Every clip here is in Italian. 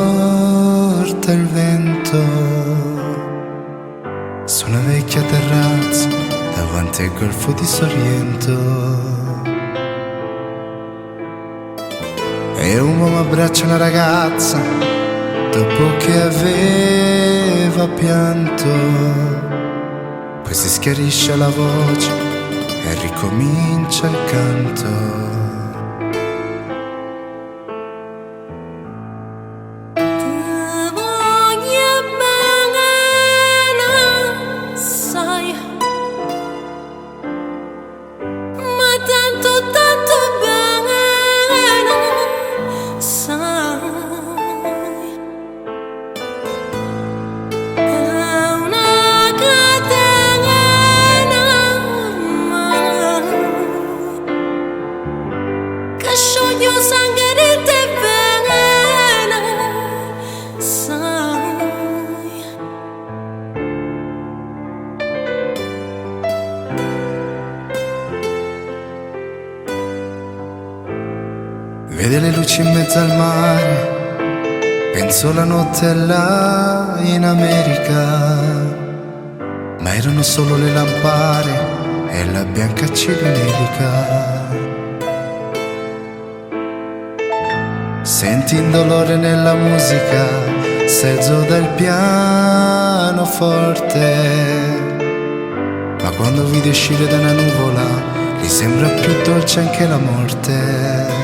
porta il vento su una vecchia terrazza davanti al golfo di Sorrento. E un uomo abbraccia una ragazza dopo che aveva pianto, poi si schiarisce la voce e ricomincia il canto. Vede le luci in mezzo al mare, penso la notte là in America, ma erano solo le lampare e la bianca cirinelica. Senti il dolore nella musica, seggio dal pianoforte, ma quando vide uscire da una nuvola, gli sembra più dolce anche la morte.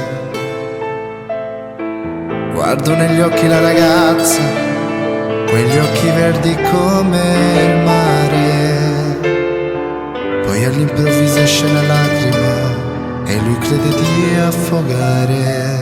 Guardo negli occhi la ragazza, quegli occhi verdi come il mare, poi all'improvviso esce una lacrima e lui crede di affogare.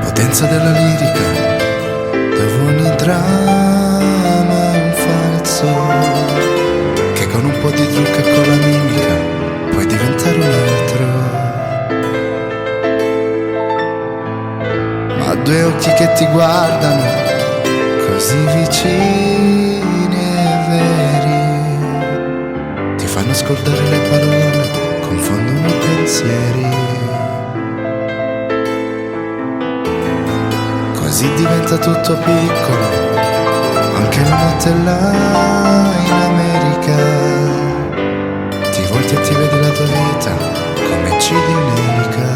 Potenza della lirica, dove ogni dramma è un falso, che con un po' di trucco e con la mimica puoi diventare un altro. Ma due occhi che ti guardano, così vicini e veri, ti fanno scordare le parole, confondono i pensieri. Così diventa tutto piccolo, anche la notte là in America. Ti volti e ti vedi la tua vita come cirinelica.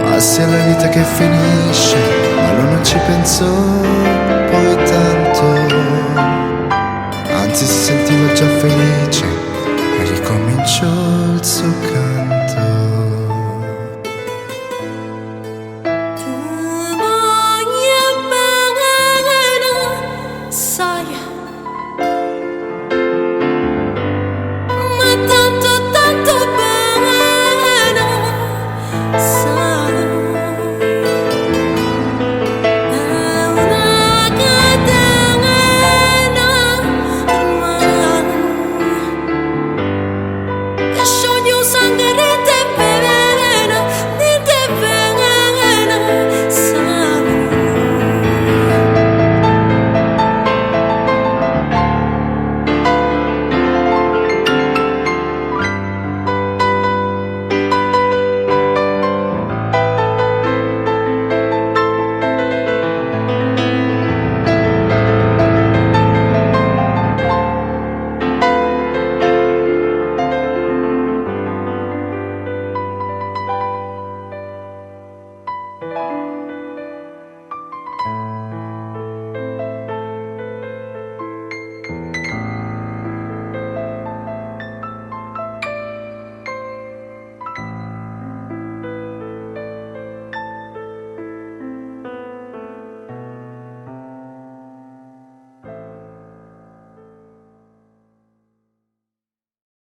Ma se è la vita che finisce, ma lui non ci pensò poi tanto, anzi si sentiva già felice e ricominciò il suo canto.